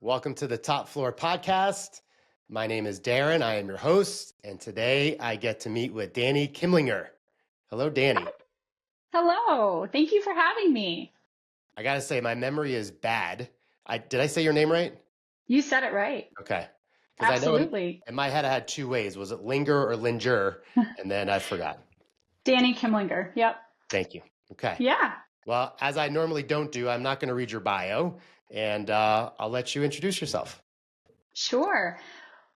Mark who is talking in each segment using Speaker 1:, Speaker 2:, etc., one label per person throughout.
Speaker 1: Welcome to the Top Floor Podcast. My name is Darren. I am your host, and today I get to meet with Dani Kimlinger. Hello, Dani.
Speaker 2: Hello. Thank you for having me.
Speaker 1: I gotta say, my memory is bad. Did I say your name right?
Speaker 2: You said it right.
Speaker 1: Okay. Because I know
Speaker 2: Absolutely.
Speaker 1: in my head I had two ways. Was it Linger or Linger? And then I forgot.
Speaker 2: Dani Kimlinger. Yep.
Speaker 1: Thank you. Okay.
Speaker 2: Yeah,
Speaker 1: Well, as I normally don't do, I'm not going to read your bio, and I'll let you introduce yourself.
Speaker 2: sure.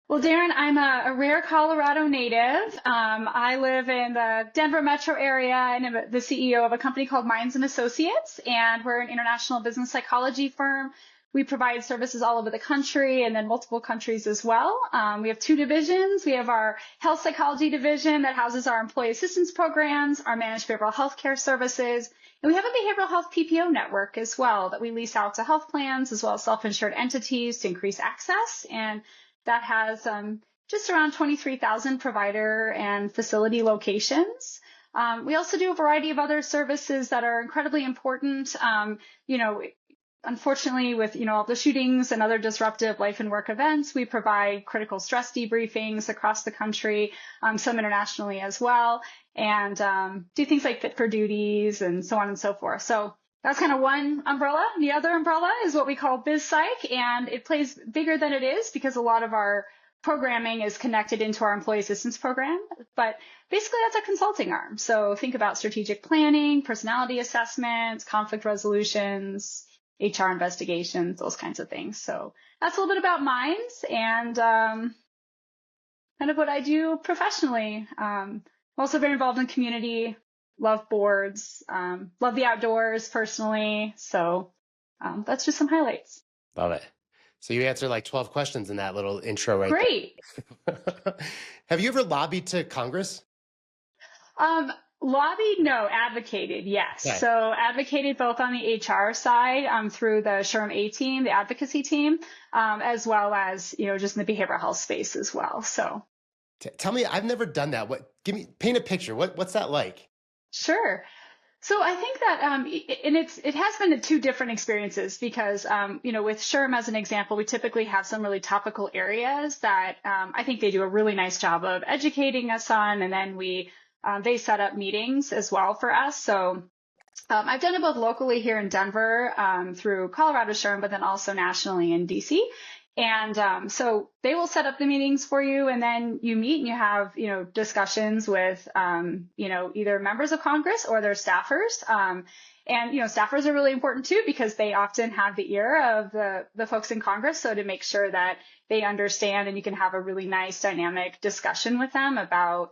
Speaker 2: Well, Darren, I'm a rare Colorado native. I live in the Denver metro area and I'm the CEO of a company called Minds and Associates, and we're an international business psychology firm. We provide services all over the country and then multiple countries as well. We have two divisions. We have our health psychology division that houses our employee assistance programs, our managed behavioral health care services, and we have a behavioral health PPO network as well that we lease out to health plans as well as self-insured entities to increase access. And that has just around 23,000 provider and facility locations. We also do a variety of other services that are incredibly important. Unfortunately, with all the shootings and other disruptive life and work events, we provide critical stress debriefings across the country, some internationally as well, and do things like fit for duties and so on and so forth. So that's kind of one umbrella. The other umbrella is what we call biz psych, and it plays bigger than it is because a lot of our programming is connected into our employee assistance program. But basically, that's a consulting arm. So think about strategic planning, personality assessments, conflict resolutions, HR investigations, those kinds of things. So that's a little bit about Minds and kind of what I do professionally. I'm also very involved in community, love boards, love the outdoors personally. So that's just some highlights.
Speaker 1: Love it. So you answered like 12 questions in that little intro right
Speaker 2: Great.
Speaker 1: there. Have you ever lobbied to Congress?
Speaker 2: Lobbied, no. Advocated, yes.
Speaker 1: Okay.
Speaker 2: So advocated both on the HR side through the SHRM A team, the advocacy team, as well as, just in the behavioral health space as well. So
Speaker 1: Tell me, I've never done that. Paint a picture. What's that like?
Speaker 2: Sure. So I think that, and it has been two different experiences because, with SHRM as an example, we typically have some really topical areas that I think they do a really nice job of educating us on, and then they set up meetings as well for us. So I've done it both locally here in Denver through Colorado SHRM, but then also nationally in DC. And so they will set up the meetings for you, and then you meet and you have, discussions with, either members of Congress or their staffers. And staffers are really important too because they often have the ear of the folks in Congress. So to make sure that they understand and you can have a really nice dynamic discussion with them about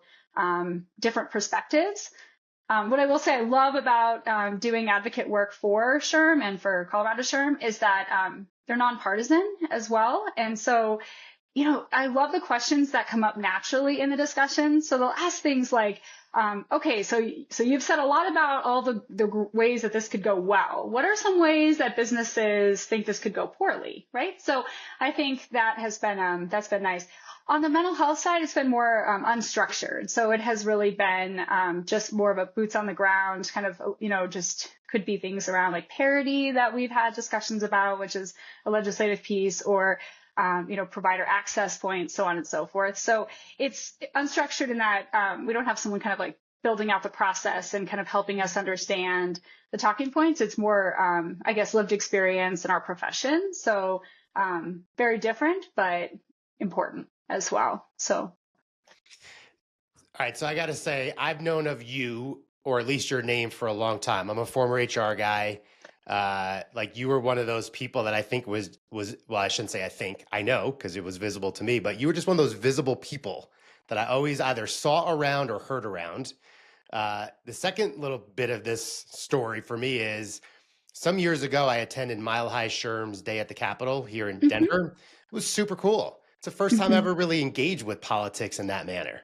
Speaker 2: different perspectives. What I will say I love about doing advocate work for SHRM and for Colorado SHRM is that they're nonpartisan as well. And so, I love the questions that come up naturally in the discussion. So they'll ask things like, okay, so you've said a lot about all the ways that this could go well. What are some ways that businesses think this could go poorly, right? So I think that has been that's been nice. On the mental health side, it's been more unstructured. So it has really been just more of a boots on the ground kind of, just could be things around like parity that we've had discussions about, which is a legislative piece, or, provider access points, so on and so forth. So it's unstructured in that we don't have someone kind of like building out the process and kind of helping us understand the talking points. It's more, lived experience in our profession. So very different, but important as well. So,
Speaker 1: all right. So I got to say, I've known of you, or at least your name, for a long time. I'm a former HR guy. Like you were one of those people that I think was, well, I shouldn't say I think, I know, because it was visible to me, but you were just one of those visible people that I always either saw around or heard around. The second little bit of this story for me is some years ago, I attended Mile High SHRM's Day at the Capitol here in Denver. It was super cool. It's the first time I ever really engaged with politics in that manner.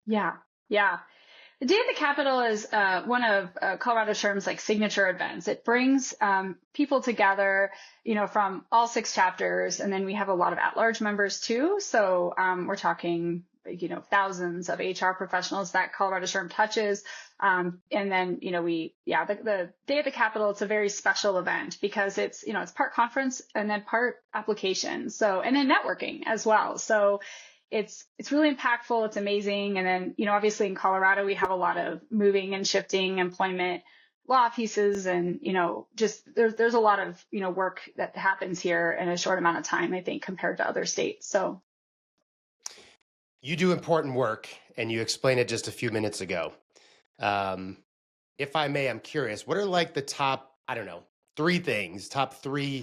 Speaker 2: Yeah. The Day at the Capitol is one of Colorado SHRM's like signature events. It brings people together, from all 6 chapters, and then we have a lot of at-large members too. So we're talking thousands of HR professionals that Colorado SHRM touches. And then, the Day at the Capitol, it's a very special event because it's part conference and then part application. So, and then networking as well. So it's really impactful. It's amazing. And then, obviously in Colorado, we have a lot of moving and shifting employment law pieces and, just there's a lot of, work that happens here in a short amount of time, I think, compared to other states. So
Speaker 1: you do important work and you explained it just a few minutes ago. If I may, I'm curious, what are like the top, top three,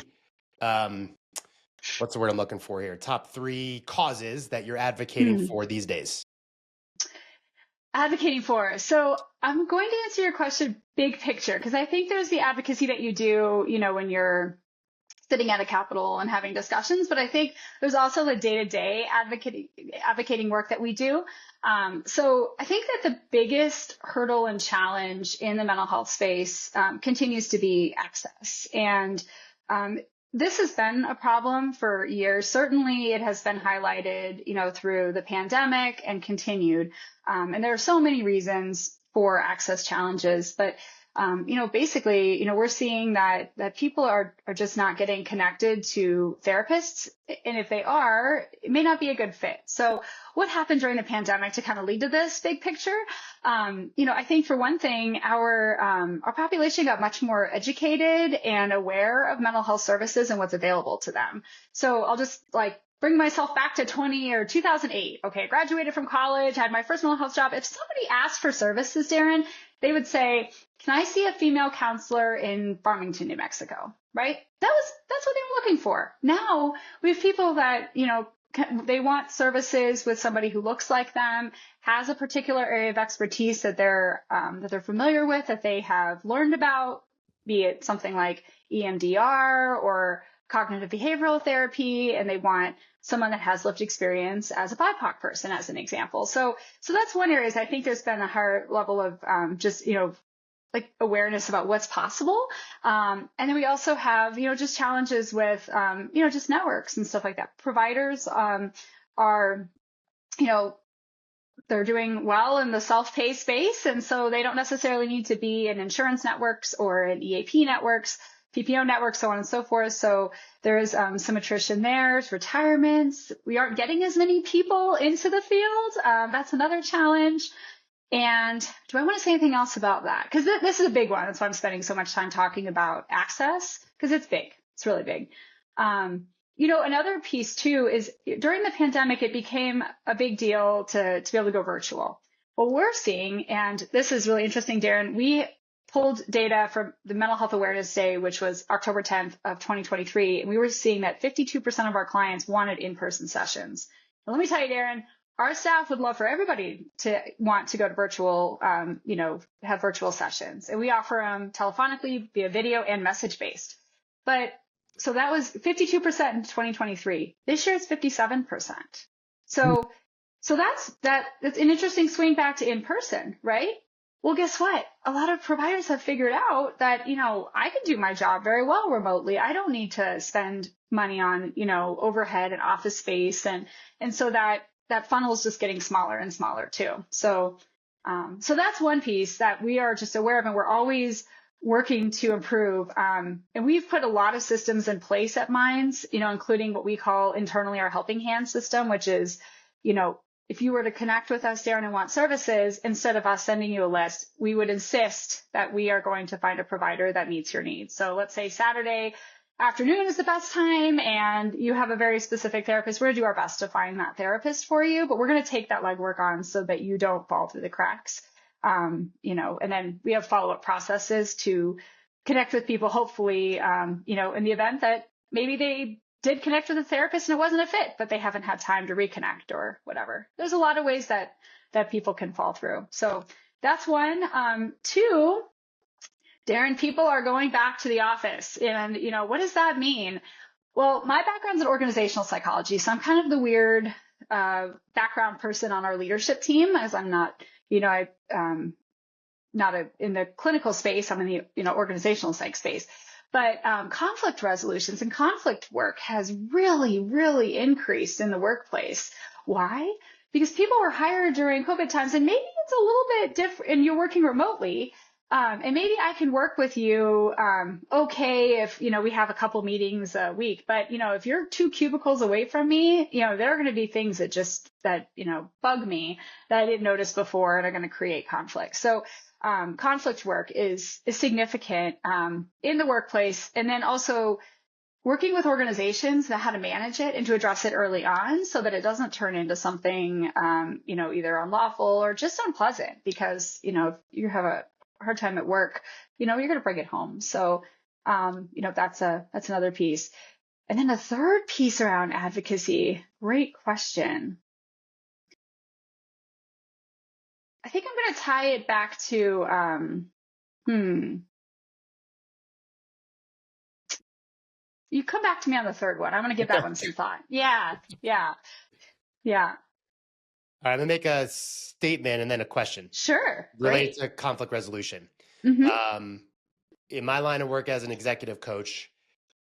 Speaker 1: what's the word I'm looking for here? Top three causes that you're advocating for these days?
Speaker 2: Advocating for. So I'm going to answer your question big picture, because I think there's the advocacy that you do, when you're sitting at a Capitol and having discussions, but I think there's also the day-to-day advocating work that we do. So I think that the biggest hurdle and challenge in the mental health space continues to be access. And this has been a problem for years. Certainly it has been highlighted, through the pandemic and continued. And there are so many reasons for access challenges, but basically, we're seeing that people are just not getting connected to therapists. And if they are, it may not be a good fit. So what happened during the pandemic to kind of lead to this big picture? I think for one thing, our population got much more educated and aware of mental health services and what's available to them. So I'll just bring myself back to 2008. Okay, I graduated from college, had my first mental health job. If somebody asked for services, Darren, they would say, can I see a female counselor in Farmington, New Mexico? Right? That's what they were looking for. Now we have people that, they want services with somebody who looks like them, has a particular area of expertise that they're familiar with, that they have learned about, be it something like EMDR or cognitive behavioral therapy, and they want someone that has lived experience as a BIPOC person, as an example. So that's one area. I think there's been a higher level of awareness about what's possible. And then we also have, just challenges with, just networks and stuff like that. Providers are, they're doing well in the self-pay space. And so they don't necessarily need to be in insurance networks or in EAP networks, PPO networks, so on and so forth. So there's some attrition there, there's retirements. We aren't getting as many people into the field. That's another challenge. And do I want to say anything else about that? Because this is a big one. That's why I'm spending so much time talking about access, because it's big. It's really big. Another piece too is during the pandemic, it became a big deal to be able to go virtual. What we're seeing, and this is really interesting, Darren, we pulled data from the Mental Health Awareness Day, which was October 10th of 2023, and we were seeing that 52% of our clients wanted in-person sessions. And let me tell you, Darren, our staff would love for everybody to want to go to virtual, have virtual sessions. And we offer them telephonically, via video, and message-based. But so that was 52% in 2023. This year it's 57%. So that's an interesting swing back to in-person, right? Well, guess what? A lot of providers have figured out that, I can do my job very well remotely. I don't need to spend money on, overhead and office space. And so that funnel is just getting smaller and smaller too. So that's one piece that we are just aware of, and we're always working to improve. And we've put a lot of systems in place at Minds, including what we call internally our helping hand system, which is, if you were to connect with us, Darren, and want services, instead of us sending you a list, we would insist that we are going to find a provider that meets your needs. So let's say Saturday afternoon is the best time and you have a very specific therapist. We're going to do our best to find that therapist for you, but we're going to take that legwork on so that you don't fall through the cracks. And then we have follow-up processes to connect with people, hopefully, in the event that maybe they did connect with a therapist and it wasn't a fit, but they haven't had time to reconnect or whatever. There's a lot of ways that people can fall through. So that's one. Two, Darren, people are going back to the office. And, what does that mean? Well, my background's in organizational psychology, so I'm kind of the weird background person on our leadership team, as I'm not, not in the clinical space. I'm in the, organizational psych space. But conflict resolutions and conflict work has really, really increased in the workplace. Why? because people were hired during COVID times, and maybe it's a little bit different and you're working remotely. And maybe I can work with you, okay, if, we have a couple meetings a week, but, if you're 2 cubicles away from me, there are going to be things that bug me that I didn't notice before and are going to create conflict. So, conflict work is significant, in the workplace. And then also working with organizations that how to manage it and to address it early on so that it doesn't turn into something, either unlawful or just unpleasant, because, if you have a hard time at work, you're going to bring it home. So, that's another piece. And then a third piece around advocacy. Great question. I think I'm going to tie it back to, you come back to me on the third one. I'm going to give that one some thought. Yeah.
Speaker 1: All right, I'm going to make a statement and then a question.
Speaker 2: Sure.
Speaker 1: Related to conflict resolution.
Speaker 2: Mm-hmm.
Speaker 1: In my line of work as an executive coach,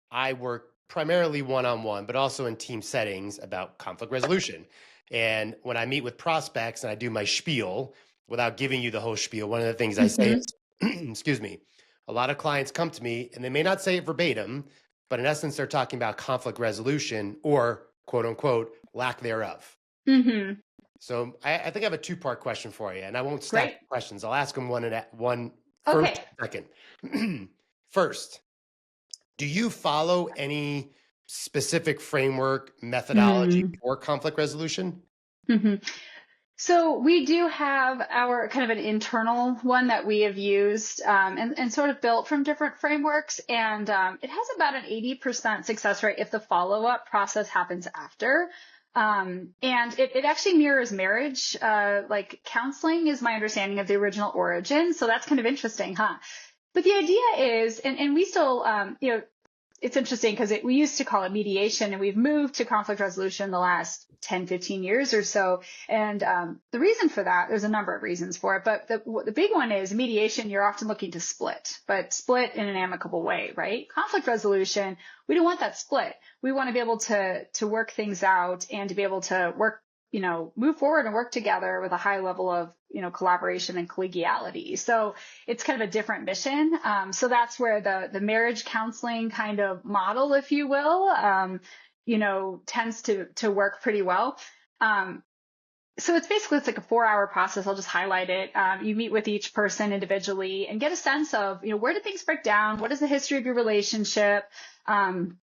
Speaker 1: I work primarily one-on-one, but also in team settings about conflict resolution. And when I meet with prospects and I do my spiel, without giving you the whole spiel, one of the things I say is, excuse me, a lot of clients come to me and they may not say it verbatim, but in essence, they're talking about conflict resolution or quote unquote lack thereof.
Speaker 2: Mm-hmm.
Speaker 1: So I think I have a 2-part question for you, and I won't stack the questions. I'll ask them one
Speaker 2: Okay.
Speaker 1: first, second. First, do you follow any specific framework, methodology for conflict resolution?
Speaker 2: Mm-hmm. So we do have our kind of an internal one that we have used, and sort of built from different frameworks. And it has about an 80% success rate if the follow-up process happens after. And it actually mirrors marriage. Like counseling is my understanding of the original origin. So that's kind of interesting, huh? But the idea is, and we still, it's interesting because we used to call it mediation, and we've moved to conflict resolution the last 10, 15 years or so. And the reason for that, there's a number of reasons for it, but the big one is mediation, you're often looking to split, but split in an amicable way, right? Conflict resolution, we don't want that split. We want to be able to work things out and to be able to work, move forward and work together with a high level of, collaboration and collegiality. So it's kind of a different mission. So that's where the marriage counseling kind of model, if you will, tends to work pretty well. So it's like a 4-hour process. I'll just highlight it. You meet with each person individually and get a sense of, where did things break down? What is the history of your relationship? And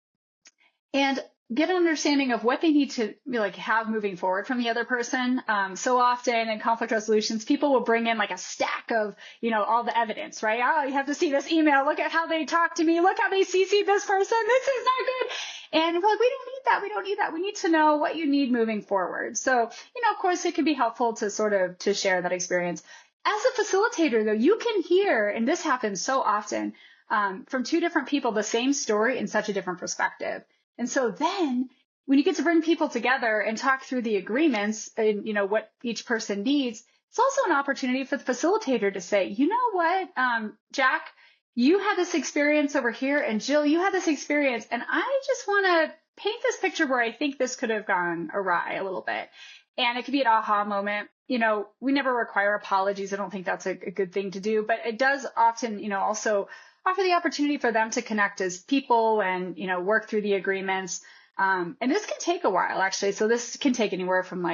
Speaker 2: get an understanding of what they need to have moving forward from the other person. So often in conflict resolutions, people will bring in like a stack of, all the evidence, right? Oh, you have to see this email. Look at how they talk to me. Look how they CC'd this person. This is not good. And we're like, we don't need that. We don't need that. We need to know what you need moving forward. So, of course, it can be helpful to share that experience. As a facilitator, though, you can hear, and this happens so often, from 2 different people, the same story in such a different perspective. And so then when you get to bring people together and talk through the agreements and, what each person needs, it's also an opportunity for the facilitator to say, you know what, Jack, you had this experience over here, and Jill, you had this experience, and I just want to paint this picture where I think this could have gone awry a little bit. And it could be an aha moment. We never require apologies. I don't think that's a good thing to do, but it does often, also offer the opportunity for them to connect as people and, work through the agreements. And this can take a while, actually. So this can take anywhere from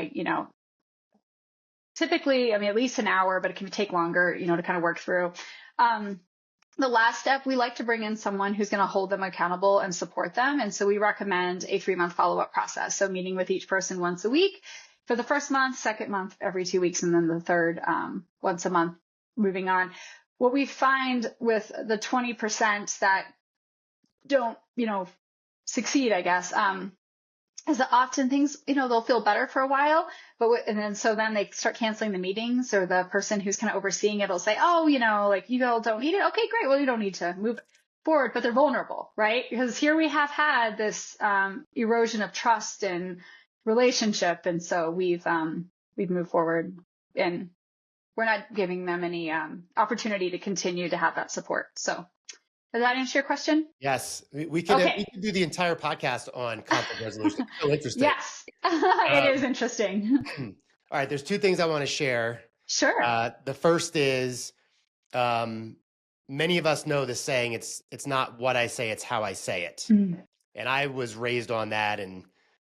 Speaker 2: typically, at least an hour, but it can take longer, to kind of work through. The last step, we like to bring in someone who's going to hold them accountable and support them. And so we recommend a 3-month follow-up process. So meeting with each person once a week for the first month, second month, every 2 weeks, and then the third, once a month, moving on. What we find with the 20% that don't, succeed, I guess, is that often things, they'll feel better for a while, and then they start canceling the meetings, or the person who's kind of overseeing it will say, oh, you all don't need it. Okay, great. Well, you don't need to move forward, but they're vulnerable, right? Because here we have had this erosion of trust and relationship, and so we've moved forward, and we're not giving them any opportunity to continue to have that support. So does that answer your question?
Speaker 1: Yes. We could do the entire podcast on conflict resolution. It's so interesting.
Speaker 2: Yes, it is interesting.
Speaker 1: All right, there's two things I want to share.
Speaker 2: Sure.
Speaker 1: The first is um, many of us know the saying, it's not what I say, it's how I say it.
Speaker 2: Mm.
Speaker 1: And I was raised on that, and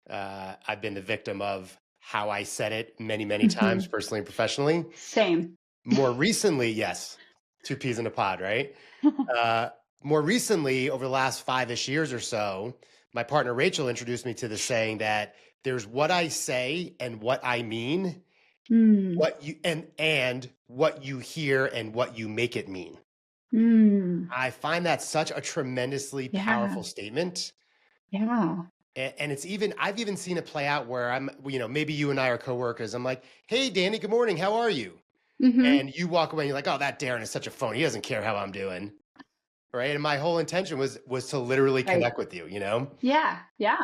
Speaker 1: I've been the victim of how I said it many, many times,
Speaker 2: Hmm.
Speaker 1: personally and professionally.
Speaker 2: Same.
Speaker 1: More recently, yes, two peas in a pod, right? Uh, More recently, over the last 5-ish years or so, my partner Rachel introduced me to the saying that there's what I say and what I mean,
Speaker 2: Mm.
Speaker 1: what you and what you hear and what you make it mean.
Speaker 2: Mm.
Speaker 1: I find that such a tremendously
Speaker 2: Yeah.
Speaker 1: powerful statement.
Speaker 2: Yeah.
Speaker 1: And I've even seen it play out where maybe you and I are coworkers. I'm like, hey, Danny, good morning. How are you?
Speaker 2: Hmm.
Speaker 1: And you walk away and you're like, oh, that Darren is such a phony. He doesn't care how I'm doing. Right. And my whole intention was to literally
Speaker 2: Right.
Speaker 1: connect with you, you know?
Speaker 2: Yeah. Yeah.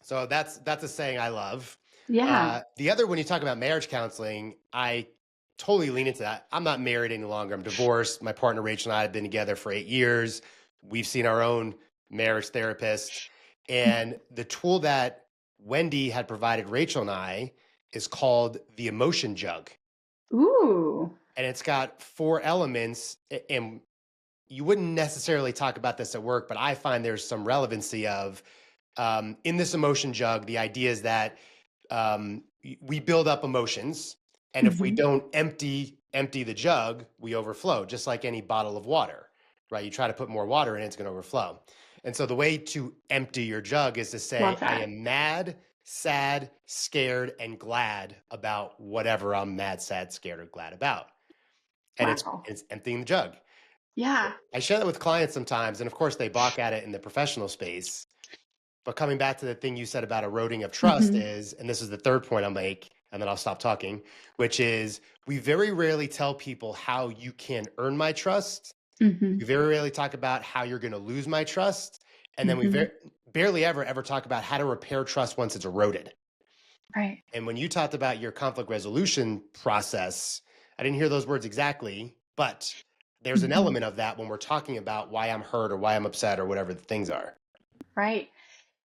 Speaker 1: So that's a saying I love.
Speaker 2: Yeah.
Speaker 1: The other, when you talk about marriage counseling, I totally lean into that. I'm not married any longer. I'm divorced. My partner Rachel and I have been together for 8 years. We've seen our own marriage therapist. And the tool that Wendy had provided Rachel and I is called the emotion jug.
Speaker 2: Ooh.
Speaker 1: And it's got 4 elements. And you wouldn't necessarily talk about this at work, but I find there's some relevancy of in this emotion jug. The idea is that we build up emotions, and if we
Speaker 2: Hmm.
Speaker 1: don't empty the jug, we overflow, just like any bottle of water, right? You try to put more water in, it's going to overflow. And so the way to empty your jug is to say,
Speaker 2: Love
Speaker 1: I
Speaker 2: that.
Speaker 1: am mad, sad, scared, and glad about whatever I'm mad, sad, scared, or glad about. And
Speaker 2: Wow.
Speaker 1: it's emptying the jug.
Speaker 2: Yeah.
Speaker 1: I share that with clients sometimes, and of course they balk at it in the professional space. But coming back to the thing you said about eroding of trust
Speaker 2: Hmm.
Speaker 1: is, and this is the third point I'll make, and then I'll stop talking, which is we very rarely tell people how you can earn my trust.
Speaker 2: Hmm.
Speaker 1: We very rarely talk about how you're going to lose my trust. And then we
Speaker 2: Hmm.
Speaker 1: barely ever talk about how to repair trust once it's eroded.
Speaker 2: Right.
Speaker 1: And when you talked about your conflict resolution process, I didn't hear those words exactly, but there's an
Speaker 2: Hmm.
Speaker 1: element of that when we're talking about why I'm hurt or why I'm upset or whatever the things are.
Speaker 2: Right.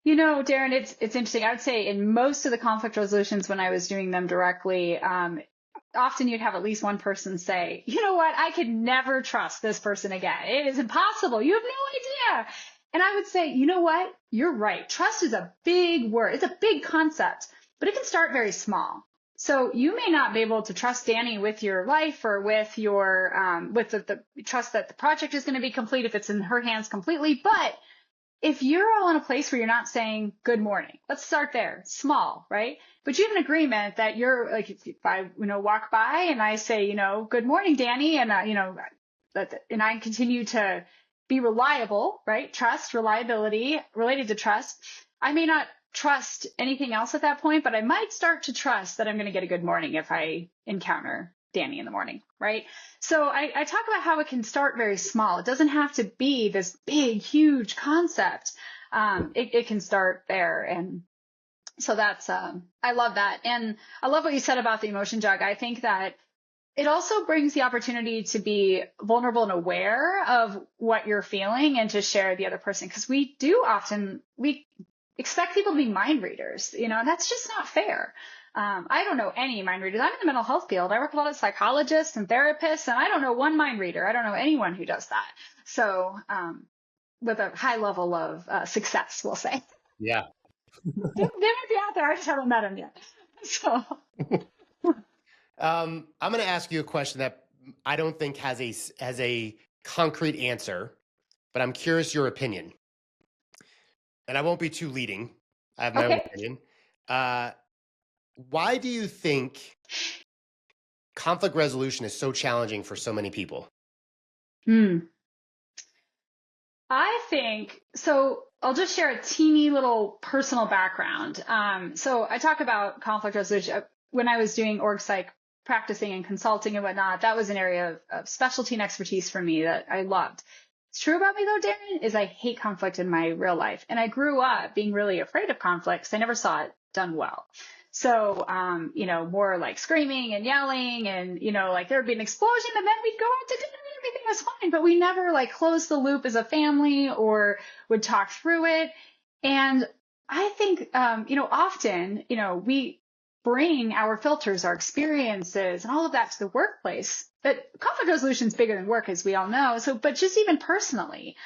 Speaker 2: You know, Darren, it's interesting. I would say in most of the conflict resolutions when I was doing them directly, often you'd have at least one person say, you know what, I could never trust this person again. It is impossible. You have no idea. And I would say, you know what? You're right. Trust is a big word. It's a big concept, but it can start very small. So you may not be able to trust Dani with your life or with your with the trust that the project is going to be complete if it's in her hands completely, but if you're all in a place where you're not saying good morning, let's start there, small, right? But you have an agreement that you're like, if I, walk by and I say, good morning, Dani, and, and I continue to be reliable, right? Trust, reliability related to trust. I may not trust anything else at that point, but I might start to trust that I'm going to get a good morning if I encounter Dani in the morning, right? So I talk about how it can start very small. It doesn't have to be this big, huge concept. It can start there. And so that's, I love that. And I love what you said about the emotion jug. I think that it also brings the opportunity to be vulnerable and aware of what you're feeling and to share the other person. Because we expect people to be mind readers, and that's just not fair. I don't know any mind readers. I'm in the mental health field. I work with a lot of psychologists and therapists, and I don't know one mind reader. I don't know anyone who does that. So, with a high level of success, we'll say.
Speaker 1: Yeah.
Speaker 2: They might be out there. I just haven't met them yet. So,
Speaker 1: I'm going to ask you a question that I don't think has a concrete answer, but I'm curious your opinion. And I won't be too leading. I have my own
Speaker 2: okay.
Speaker 1: opinion. Uh, why do you think conflict resolution is so challenging for so many people?
Speaker 2: I think so. I'll just share a teeny little personal background. So I talk about conflict resolution when I was doing org psych practicing and consulting and whatnot. That was an area of specialty and expertise for me that I loved. What's true about me though, Darren, is I hate conflict in my real life. And I grew up being really afraid of conflicts. I never saw it done well. So, more like screaming and yelling and, like there would be an explosion and then we'd go out to dinner and everything was fine, but we never like closed the loop as a family or would talk through it. And I think, often, bring our filters, our experiences, and all of that to the workplace. But conflict resolution is bigger than work, as we all know. So, but just even personally,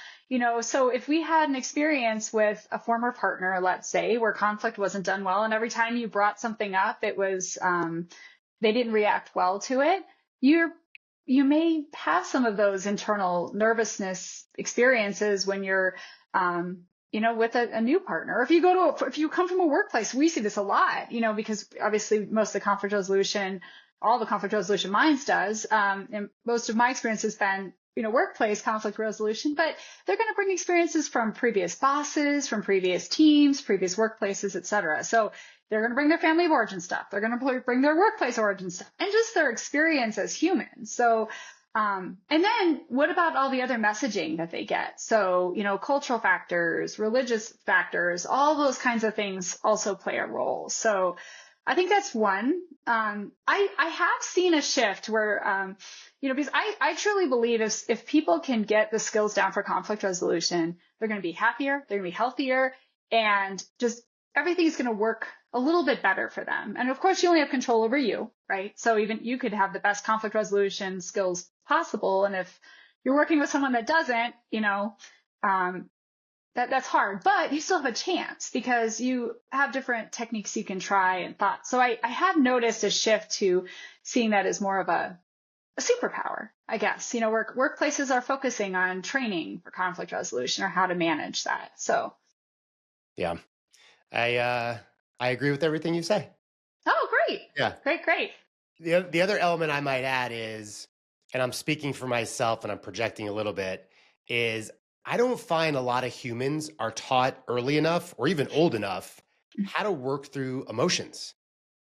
Speaker 2: so if we had an experience with a former partner, let's say, where conflict wasn't done well, and every time you brought something up, it was, they didn't react well to it, you may have some of those internal nervousness experiences when you're, with a new partner. Or if you come from a workplace, we see this a lot, because obviously most of the conflict resolution, all the conflict resolution minds does. And most of my experience has been, workplace conflict resolution, but they're going to bring experiences from previous bosses, from previous teams, previous workplaces, et cetera. So they're going to bring their family of origin stuff. They're going to bring their workplace origin stuff and just their experience as humans. So, and then what about all the other messaging that they get? So, cultural factors, religious factors, all those kinds of things also play a role. So I think that's one. I have seen a shift where, because I truly believe if people can get the skills down for conflict resolution, they're going to be happier, they're going to be healthier, and just everything's going to work a little bit better for them. And of course, you only have control over you, right? So even you could have the best conflict resolution skills possible. And if you're working with someone that doesn't, that's hard, but you still have a chance because you have different techniques you can try and thoughts. So I have noticed a shift to seeing that as more of a superpower, I guess. Workplaces are focusing on training for conflict resolution or how to manage that. So
Speaker 1: Yeah. I agree with everything you say.
Speaker 2: Oh, great.
Speaker 1: Yeah.
Speaker 2: Great.
Speaker 1: The other element I might add is, and I'm speaking for myself and I'm projecting a little bit, is I don't find a lot of humans are taught early enough or even old enough how to work through emotions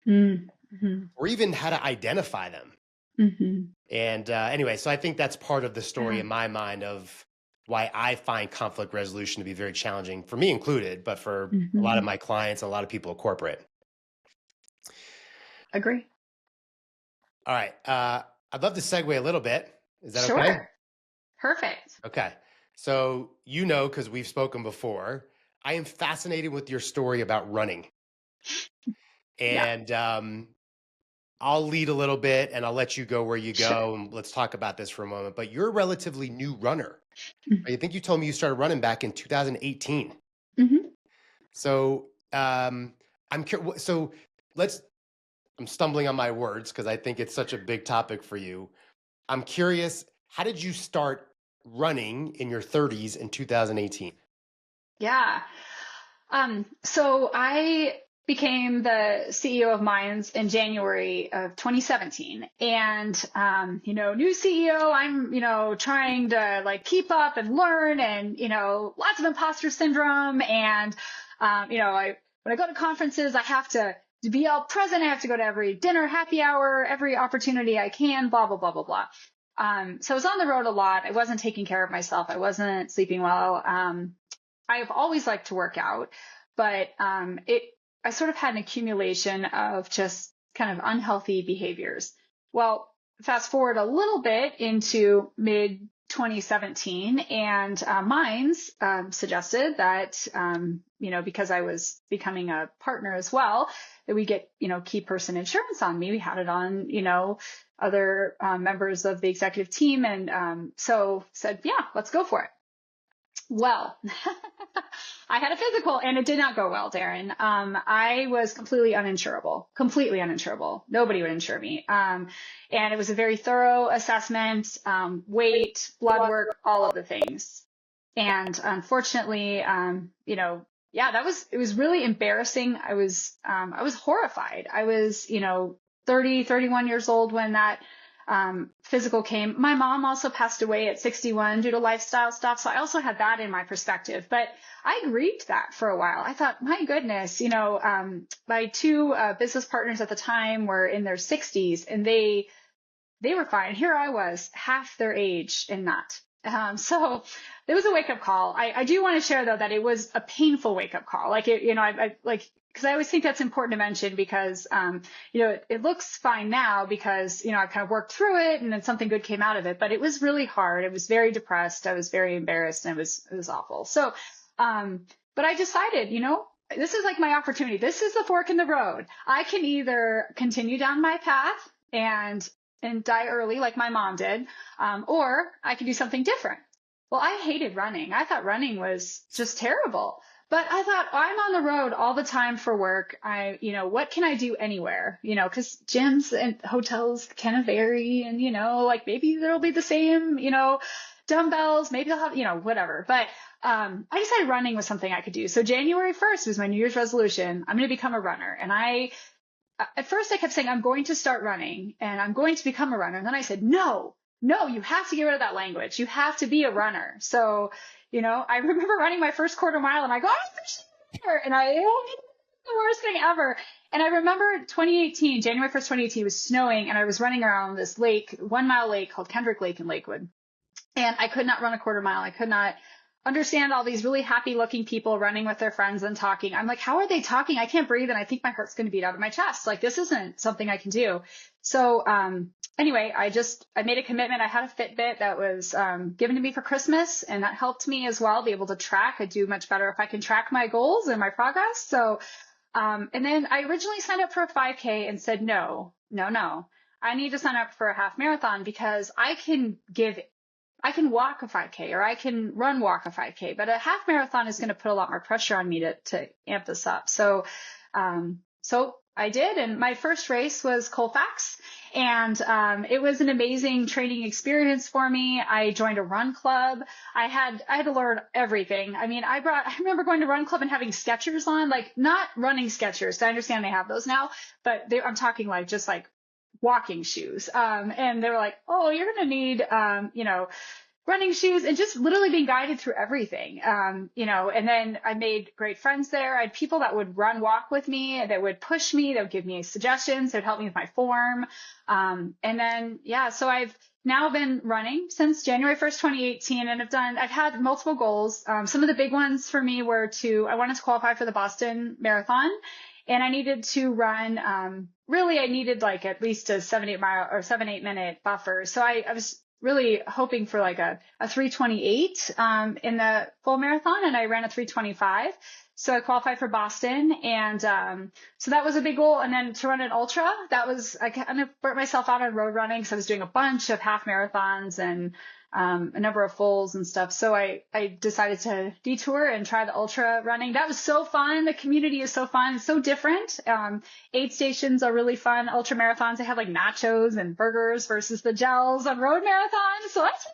Speaker 2: Mm-hmm.
Speaker 1: or even how to identify them.
Speaker 2: Mm-hmm.
Speaker 1: And anyway, so I think that's part of the story
Speaker 2: Yeah.
Speaker 1: in my mind of why I find conflict resolution to be very challenging, for me included, but for a lot of my clients, and a lot of people at corporate.
Speaker 2: Agree.
Speaker 1: All right. I'd love to segue a little bit. Is that
Speaker 2: Sure.
Speaker 1: okay?
Speaker 2: Perfect.
Speaker 1: Okay. So, because we've spoken before, I am fascinated with your story about running.
Speaker 2: Yeah.
Speaker 1: And I'll lead a little bit and I'll let you go where you go.
Speaker 2: Sure.
Speaker 1: And let's talk about this for a moment. But you're a relatively new runner.
Speaker 2: Mm-hmm.
Speaker 1: I think you told me you started running back in 2018.
Speaker 2: Mm-hmm.
Speaker 1: So I'm curious. So I'm stumbling on my words because I think it's such a big topic for you. I'm curious, how did you start running in your 30s in 2018?
Speaker 2: Yeah. So I became the CEO of Minds in January of 2017. And, new CEO, I'm, trying to keep up and learn and, lots of imposter syndrome. And, when I go to conferences, I have to be all present. I have to go to every dinner, happy hour, every opportunity I can, blah, blah, blah, blah, blah. So I was on the road a lot. I wasn't taking care of myself. I wasn't sleeping well. I've always liked to work out, but I sort of had an accumulation of just kind of unhealthy behaviors. Well, fast forward a little bit into mid 2017, and Minds suggested that because I was becoming a partner as well, that we get key person insurance on me. We had it on other members of the executive team, and so said, yeah, let's go for it. Well, I had a physical and it did not go well, Darren. I was completely uninsurable. Nobody would insure me. And it was a very thorough assessment, weight, blood work, all of the things. And unfortunately, it was really embarrassing. I was horrified. I was, 31 years old when that physical came. My mom also passed away at 61 due to lifestyle stuff. So I also had that in my perspective, but I grieved that for a while. I thought, my goodness, my two business partners at the time were in their 60s and they were fine. Here I was half their age and not. So it was a wake up call. I do want to share though that it was a painful wake up call. Because I always think that's important to mention because, it looks fine now because, I've kind of worked through it and then something good came out of it, but it was really hard. I was very depressed. I was very embarrassed and it was awful. So, but I decided, this is like my opportunity. This is the fork in the road. I can either continue down my path and die early like my mom did, or I can do something different. Well, I hated running. I thought running was just terrible. But I thought, I'm on the road all the time for work. What can I do anywhere? Because gyms and hotels kind of vary, and, like maybe there'll be the same, dumbbells, maybe they'll have, whatever. But I decided running was something I could do. So January 1st was my New Year's resolution. I'm going to become a runner. And at first I kept saying, I'm going to start running and I'm going to become a runner. And then I said, no, you have to get rid of that language. You have to be a runner. So, I remember running my first quarter mile and I go, and it was the worst thing ever. And I remember January 1st, 2018 was snowing and I was running around this lake, 1 mile lake called Kendrick Lake in Lakewood. And I could not run a quarter mile. I could not understand all these really happy looking people running with their friends and talking. I'm like, how are they talking? I can't breathe. And I think my heart's going to beat out of my chest. Like, this isn't something I can do. So, anyway, I made a commitment. I had a Fitbit that was, given to me for Christmas, and that helped me as well be able to track. I do much better if I can track my goals and my progress. So, and then I originally signed up for a 5K and said, no, I need to sign up for a half marathon because I can walk a 5K or I can walk a 5K, but a half marathon is going to put a lot more pressure on me to amp this up. So I did. And my first race was Colfax, and it was an amazing training experience for me. I joined a run club. I had to learn everything. I mean, I remember going to run club and having Skechers on, like not running Skechers. I understand they have those now, but I'm talking like just like walking shoes. And they were like, oh, you're going to need, running shoes, and just literally being guided through everything. And then I made great friends there. I had people that would walk with me, that would push me, that would give me suggestions, that would help me with my form. So I've now been running since January 1st, 2018, and I've had multiple goals. Some of the big ones for me were I wanted to qualify for the Boston Marathon. And I needed to run, I needed like at least a 7-8 minute buffer. So I was really hoping for like a 3:28 in the full marathon, and I ran a 3:25. So I qualified for Boston, and so that was a big goal. And then to run an ultra, I kind of burnt myself out on road running, so I was doing a bunch of half marathons and a number of fulls and stuff. So I decided to detour and try the ultra running. That was so fun. The community is so fun. It's so different. Aid stations are really fun. Ultra marathons, they have like nachos and burgers versus the gels on road marathons. So that's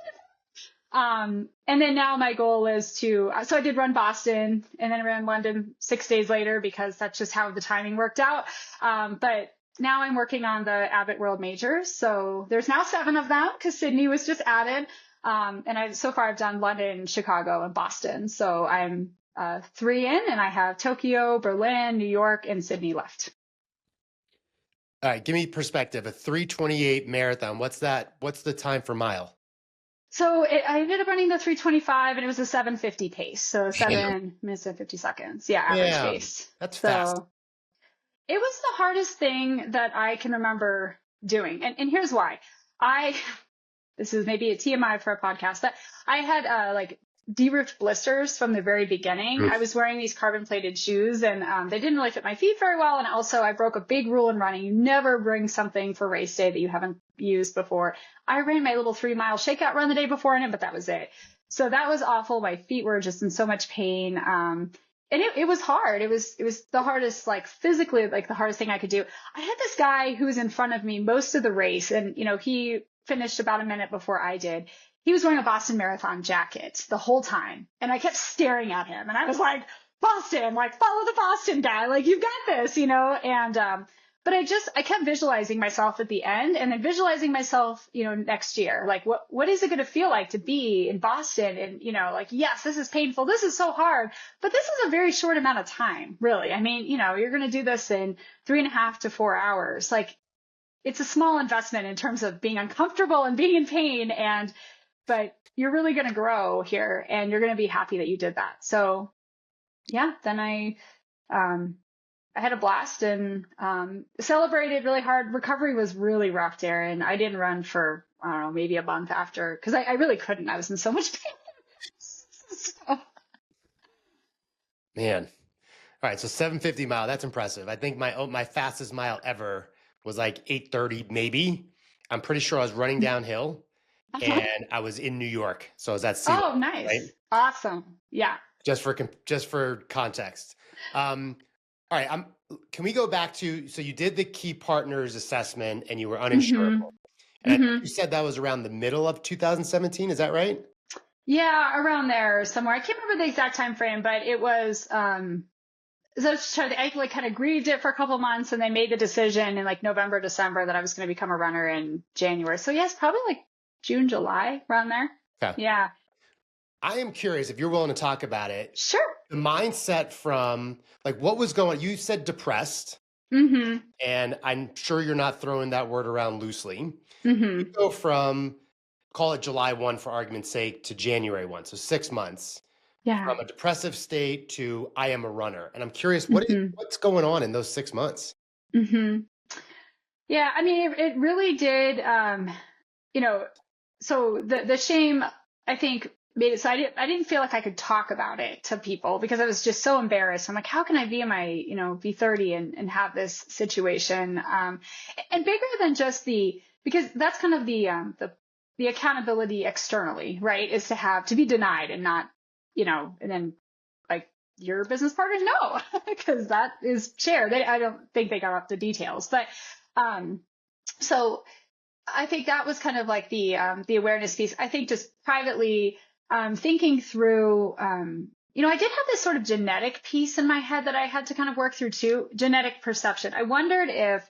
Speaker 2: and then now my goal is so I did run Boston and then I ran London 6 days later because that's just how the timing worked out. But now I'm working on the Abbott World Majors. So there's now 7 of them because Sydney was just added. And so far I've done London, Chicago, and Boston. So I'm 3 in, and I have Tokyo, Berlin, New York, and Sydney left.
Speaker 1: All right, give me perspective. A 3:28 marathon. What's the time per mile?
Speaker 2: So I ended up running the 3:25, and it was a 7:50 pace. So 7 minutes and 50 seconds. Yeah, average pace.
Speaker 1: That's fast.
Speaker 2: It was the hardest thing that I can remember doing. And here's why. This is maybe a TMI for a podcast, but I had de-roofed blisters from the very beginning. I was wearing these carbon plated shoes, and they didn't really fit my feet very well. And also I broke a big rule in running. You never bring something for race day that you haven't used before. I ran my little 3-mile shakeout run the day before in it, but that was it. So that was awful. My feet were just in so much pain. And it was hard. It was the hardest, like physically, like the hardest thing I could do. I had this guy who was in front of me most of the race, and he finished about a minute before I did. He was wearing a Boston Marathon jacket the whole time. And I kept staring at him, and I was like, Boston, like follow the Boston guy. Like, you've got this, and, but I kept visualizing myself at the end, and then visualizing myself, next year. Like, what is it going to feel like to be in Boston? And, like, yes, this is painful. This is so hard, but this is a very short amount of time, really. I mean, you're going to do this in 3.5 to 4 hours. Like, it's a small investment in terms of being uncomfortable and being in pain, but you're really going to grow here, and you're going to be happy that you did that. So yeah, then I had a blast and celebrated really hard. Recovery was really rough, Darren. I didn't run for, I don't know, maybe a month after, because I really couldn't. I was in so much pain.
Speaker 1: Man. All right, so 750 mile, that's impressive. I think my fastest mile ever was like 830 maybe. I'm pretty sure I was running downhill
Speaker 2: Uh-huh.
Speaker 1: and I was in New York. So I was at sea
Speaker 2: Oh,
Speaker 1: level, right?
Speaker 2: nice. Awesome. Yeah.
Speaker 1: Just for context. All right, can we go back to, so you did the key partners assessment and you were uninsurable.
Speaker 2: Mm-hmm.
Speaker 1: And I think
Speaker 2: Mm-hmm.
Speaker 1: you said that was around the middle of 2017, is that right?
Speaker 2: Yeah, around there somewhere. I can't remember the exact time frame, but it was so I like kind of grieved it for a couple months and they made the decision in like November, December that I was going to become a runner in January. So yes, probably like June, July, around there.
Speaker 1: Okay.
Speaker 2: Yeah.
Speaker 1: I am curious if you're willing to talk about it.
Speaker 2: Sure.
Speaker 1: The mindset from like what was going, you said depressed,
Speaker 2: Mm-hmm.
Speaker 1: and I'm sure you're not throwing that word around loosely. You
Speaker 2: Mm-hmm.
Speaker 1: go from, call it July 1 for argument's sake, to January 1, so 6 months,
Speaker 2: Yeah.
Speaker 1: from a depressive state to I am a runner. And I'm curious,
Speaker 2: Mm-hmm.
Speaker 1: what's going on in those 6 months?
Speaker 2: Mm-hmm. Yeah. I mean, it really did, you know, so the shame, I think, made it so I didn't feel like I could talk about it to people because I was just so embarrassed. I'm like, how can I be in my, be 30 and have this situation? And bigger than just because that's kind of the accountability externally, right? Is to be denied and not, and then like your business partners know because that is shared. I don't think they got up the details, but, so I think that was kind of like the awareness piece. I think just privately thinking through, I did have this sort of genetic piece in my head that I had to kind of work through too, genetic perception. I wondered if,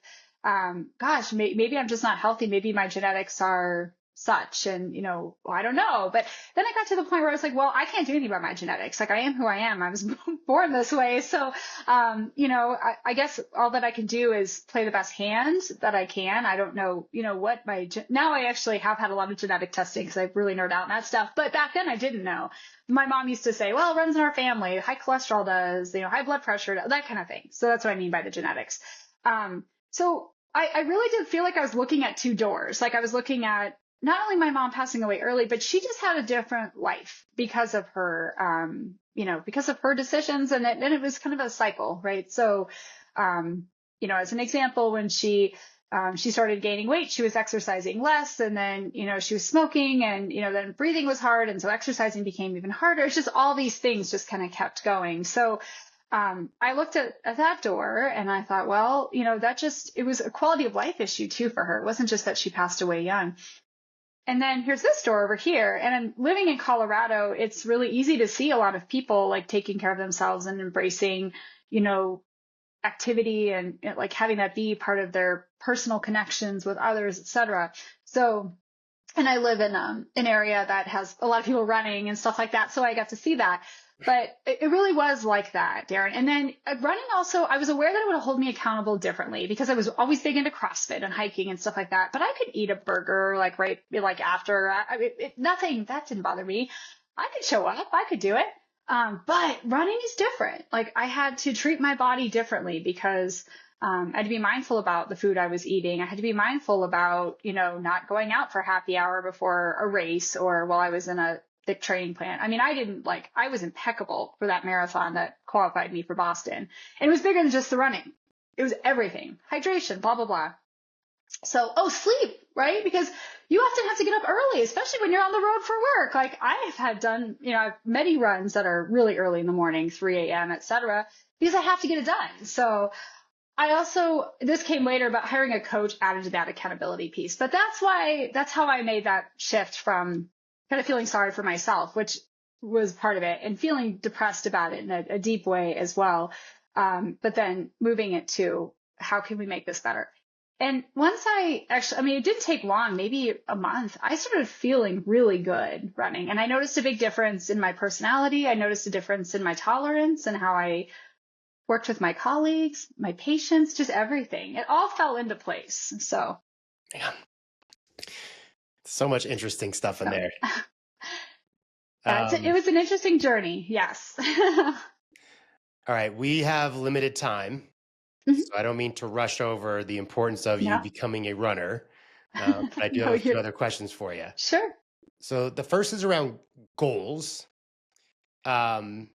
Speaker 2: maybe I'm just not healthy. Maybe my genetics are such and, I don't know. But then I got to the point where I was like, well, I can't do anything about my genetics. Like I am who I am. I was born this way. So, I guess all that I can do is play the best hand that I can. I don't know, what now I actually have had a lot of genetic testing because I've really nerded out on that stuff. But back then I didn't know. My mom used to say, well, it runs in our family. High cholesterol does, high blood pressure, that kind of thing. So that's what I mean by the genetics. So I really did feel like I was looking at two doors. Like I was looking at not only my mom passing away early, but she just had a different life because of her, because of her decisions. And it was kind of a cycle, right? So, as an example, when she started gaining weight, she was exercising less and then, she was smoking and, then breathing was hard. And so exercising became even harder. It's just all these things just kind of kept going. So, I looked at that door and I thought, well, it was a quality of life issue too for her. It wasn't just that she passed away young. And then here's this door over here. And I'm living in Colorado. It's really easy to see a lot of people like taking care of themselves and embracing, activity and like having that be part of their personal connections with others, et cetera. So, and I live in an area that has a lot of people running and stuff like that. So I got to see that. But it really was like that, Darren. And then running also, I was aware that it would hold me accountable differently because I was always big into CrossFit and hiking and stuff like that. But I could eat a burger like after. Nothing, that didn't bother me. I could show up. I could do it. But running is different. Like I had to treat my body differently because I had to be mindful about the food I was eating. I had to be mindful about, not going out for happy hour before a race or while I was in a thick training plan. I mean, I was impeccable for that marathon that qualified me for Boston. And it was bigger than just the running. It was everything. Hydration, blah, blah, blah. So, sleep, right? Because you often have to get up early, especially when you're on the road for work. Like I've had done, I've many runs that are really early in the morning, 3 a.m., et cetera, because I have to get it done. So this came later, but hiring a coach added to that accountability piece. But that's how I made that shift from kind of feeling sorry for myself, which was part of it, and feeling depressed about it in a deep way as well. But then moving it to how can we make this better? And once it didn't take long, maybe a month, I started feeling really good running. And I noticed a big difference in my personality. I noticed a difference in my tolerance and how I worked with my colleagues, my patients, just everything. It all fell into place. So,
Speaker 1: Man, so much interesting stuff in there.
Speaker 2: It was an interesting journey. Yes.
Speaker 1: All right, we have limited time,
Speaker 2: Mhm.
Speaker 1: so I don't mean to rush over the importance of you
Speaker 2: Yeah.
Speaker 1: becoming a runner, but I do
Speaker 2: No,
Speaker 1: have a few other questions for you.
Speaker 2: Sure.
Speaker 1: So the first is around goals, and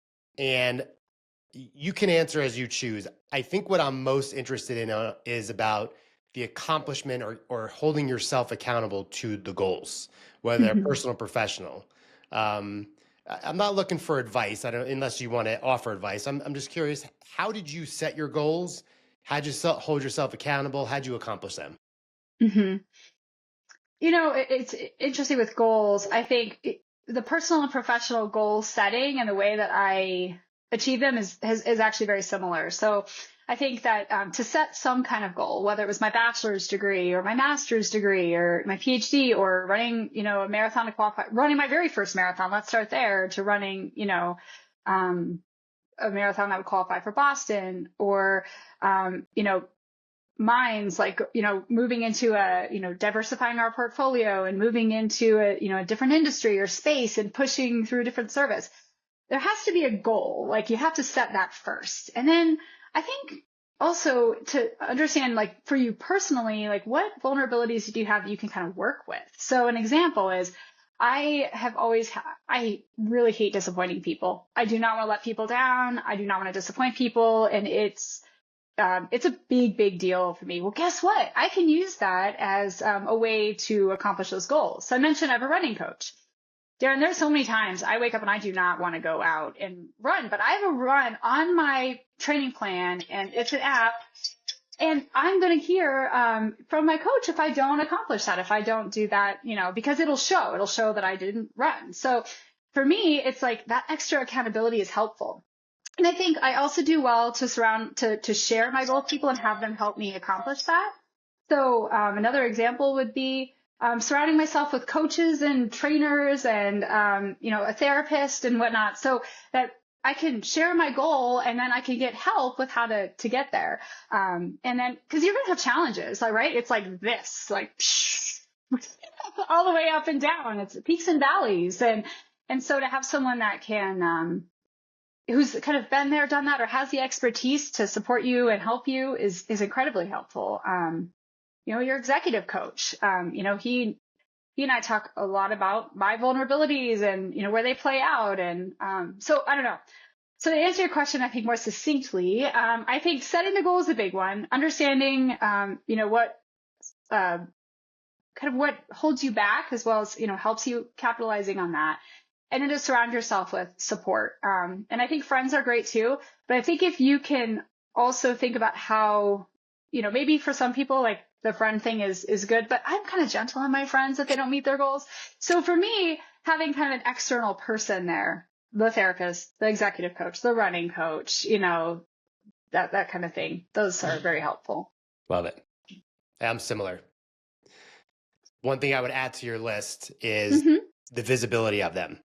Speaker 1: You can answer as you choose. I think what I'm most interested in is about the accomplishment or holding yourself accountable to the goals, whether they're
Speaker 2: Mhm.
Speaker 1: personal or professional. Um, I'm not looking for advice. I don't, unless you want to offer advice. I'm just curious. How did you set your goals? How'd you hold yourself accountable? How'd you accomplish them?
Speaker 2: Mhm. It's interesting with goals. I think the personal and professional goal setting and the way that I achieve them is actually very similar. So I think that to set some kind of goal, whether it was my bachelor's degree or my master's degree or my PhD or running, a marathon to qualify, running my very first marathon, let's start there, to running, um, a marathon that would qualify for Boston, or, minds like, moving into diversifying our portfolio and moving into a different industry or space and pushing through a different service. There has to be a goal. Like, you have to set that first. And then I think also to understand, like, for you personally, like, what vulnerabilities do you have that you can kind of work with? So an example is, I really hate disappointing people. I do not want to let people down. I do not want to disappoint people. And it's a big, big deal for me. Well, guess what? I can use that as a way to accomplish those goals. So I mentioned I have a running coach. Darren, there's so many times I wake up and I do not want to go out and run, but I have a run on my training plan, and it's an app. And I'm going to hear from my coach if I don't accomplish that, if I don't do that, because it'll show that I didn't run. So for me, it's like that extra accountability is helpful. And I think I also do well to share my goal with people and have them help me accomplish that. So another example would be surrounding myself with coaches and trainers and, a therapist and whatnot, so that I can share my goal and then I can get help with how to get there. And then, because you're going to have challenges, right? It's like this, like all the way up and down. It's peaks and valleys. And so to have someone that can, who's kind of been there, done that, or has the expertise to support you and help you is incredibly helpful. Your executive coach, he and I talk a lot about my vulnerabilities and, where they play out. And so I don't know. So to answer your question, I think more succinctly, I think setting the goal is a big one. Understanding, what kind of what holds you back, as well as, helps you, capitalizing on that. And then to surround yourself with support. And I think friends are great too, but I think if you can also think about how, maybe for some people, like, the friend thing is good, but I'm kind of gentle on my friends if they don't meet their goals. So for me, having kind of an external person there, the therapist, the executive coach, the running coach, that kind of thing, those are very helpful.
Speaker 1: Love it. I'm similar. One thing I would add to your list is the visibility of them.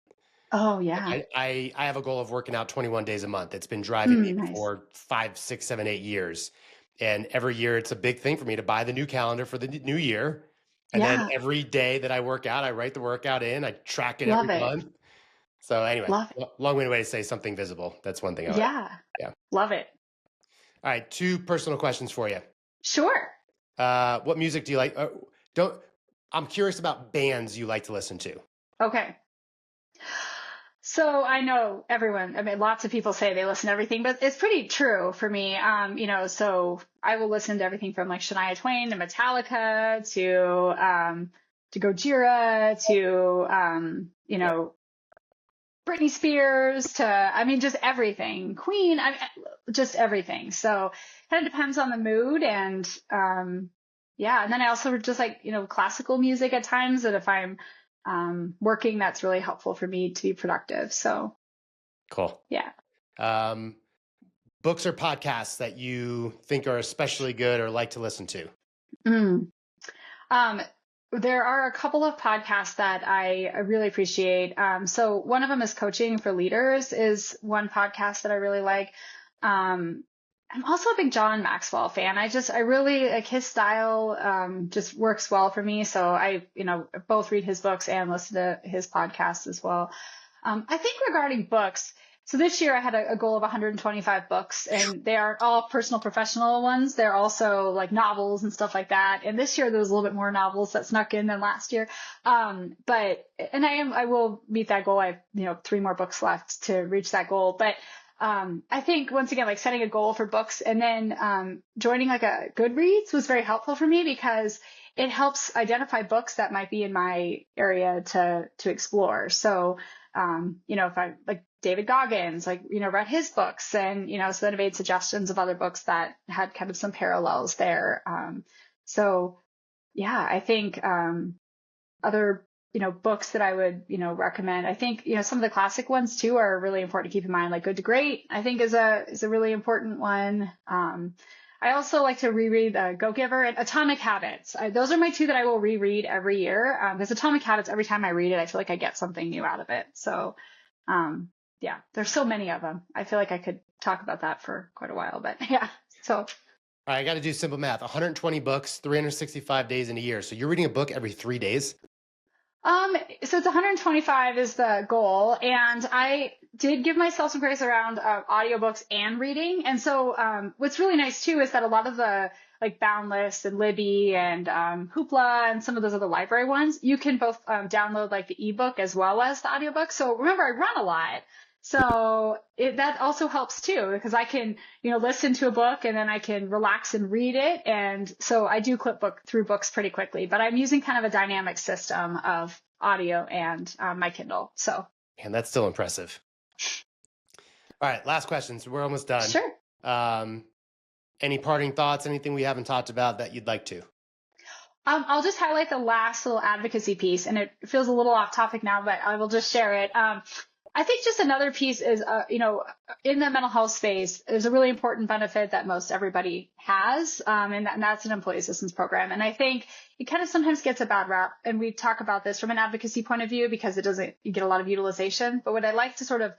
Speaker 2: Oh yeah.
Speaker 1: I have a goal of working out 21 days a month. It's been driving me
Speaker 2: Nice.
Speaker 1: for 5, 6, 7, 8 years. And every year it's a big thing for me to buy the new calendar for the new year. And then
Speaker 2: Yeah.
Speaker 1: every day that I work out, I write the workout in, I track it every
Speaker 2: Love it.
Speaker 1: month. So anyway,
Speaker 2: Love it.
Speaker 1: long-winded way to say something visible. That's one thing I would add.
Speaker 2: Yeah.
Speaker 1: Yeah.
Speaker 2: Love it.
Speaker 1: All right. 2 personal questions for you.
Speaker 2: Sure.
Speaker 1: What music do you like? I'm curious about bands you like to listen to.
Speaker 2: Okay. So I know lots of people say they listen to everything, but it's pretty true for me. So I will listen to everything from like Shania Twain to Metallica to Gojira to, Britney Spears to, just everything. Queen, just everything. So kind of depends on the mood. And, yeah. And then I also just like, classical music at times, that if I'm working, that's really helpful for me to be productive. So
Speaker 1: Cool.
Speaker 2: yeah.
Speaker 1: Books or podcasts that you think are especially good or like to listen to?
Speaker 2: There are a couple of podcasts that I really appreciate. So one of them is Coaching for Leaders, is one podcast that I really like. I'm also a big John Maxwell fan. I really like his style, just works well for me. So I, both read his books and listen to his podcasts as well. I think regarding books, so this year I had a goal of 125 books, and they aren't all personal professional ones. They're also like novels and stuff like that. And this year there was a little bit more novels that snuck in than last year. I will meet that goal. I have, 3 more books left to reach that goal. But I think once again, like setting a goal for books and then joining like a Goodreads was very helpful for me because it helps identify books that might be in my area to explore. So, if I like David Goggins, like, read his books and, so then I made suggestions of other books that had kind of some parallels there. So yeah, I think other books that I would recommend. I think some of the classic ones too are really important to keep in mind. Like Good to Great, I think is a really important one. I also like to reread Go Giver and Atomic Habits. Those are my two that I will reread every year. Because Atomic Habits, every time I read it, I feel like I get something new out of it. So yeah, there's so many of them. I feel like I could talk about that for quite a while, but yeah. So
Speaker 1: All right, I got to do simple math. 120 books, 365 days in a year. So you're reading a book every 3 days?
Speaker 2: So it's 125 is the goal. And I did give myself some grace around audiobooks and reading. And so what's really nice too is that a lot of the like Boundless and Libby and Hoopla and some of those other library ones, you can both download like the ebook as well as the audiobook. So remember, I run a lot. So that also helps too, because I can, listen to a book and then I can relax and read it. And so I do clip through books pretty quickly, but I'm using kind of a dynamic system of audio and my Kindle. So.
Speaker 1: And that's still impressive. All right, last questions. We're almost done.
Speaker 2: Sure.
Speaker 1: Any parting thoughts, anything we haven't talked about that you'd like to?
Speaker 2: I'll just highlight the last little advocacy piece, and it feels a little off topic now, but I will just share it. I think just another piece is, in the mental health space, there's a really important benefit that most everybody has, and that's an employee assistance program. And I think it kind of sometimes gets a bad rap, and we talk about this from an advocacy point of view because you get a lot of utilization. But what I like to sort of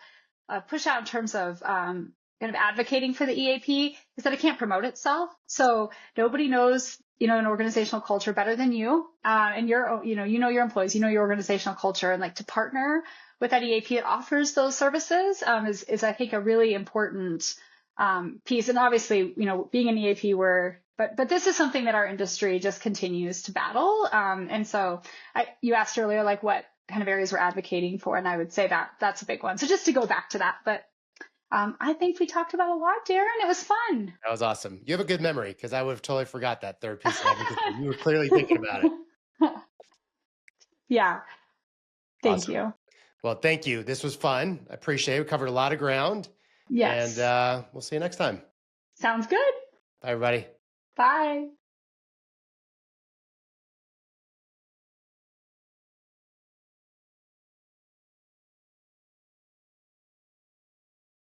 Speaker 2: push out in terms of kind of advocating for the EAP is that it can't promote itself. So nobody knows, an organizational culture better than you, and your employees, your organizational culture, and like to partner with that EAP, it offers those services is I think a really important piece. And obviously, being an EAP, but this is something that our industry just continues to battle. And so you asked earlier, like what kind of areas we're advocating for, and I would say that that's a big one. So just to go back to that, but I think we talked about a lot, Darren. It was fun.
Speaker 1: That was awesome. You have a good memory because I would have totally forgot that third piece of advocacy. You were clearly thinking about it.
Speaker 2: Yeah. Thank
Speaker 1: Awesome.
Speaker 2: you.
Speaker 1: Well, thank you. This was fun. I appreciate it. We covered a lot of ground.
Speaker 2: Yes.
Speaker 1: And we'll see you next time.
Speaker 2: Sounds good.
Speaker 1: Bye, everybody.
Speaker 2: Bye.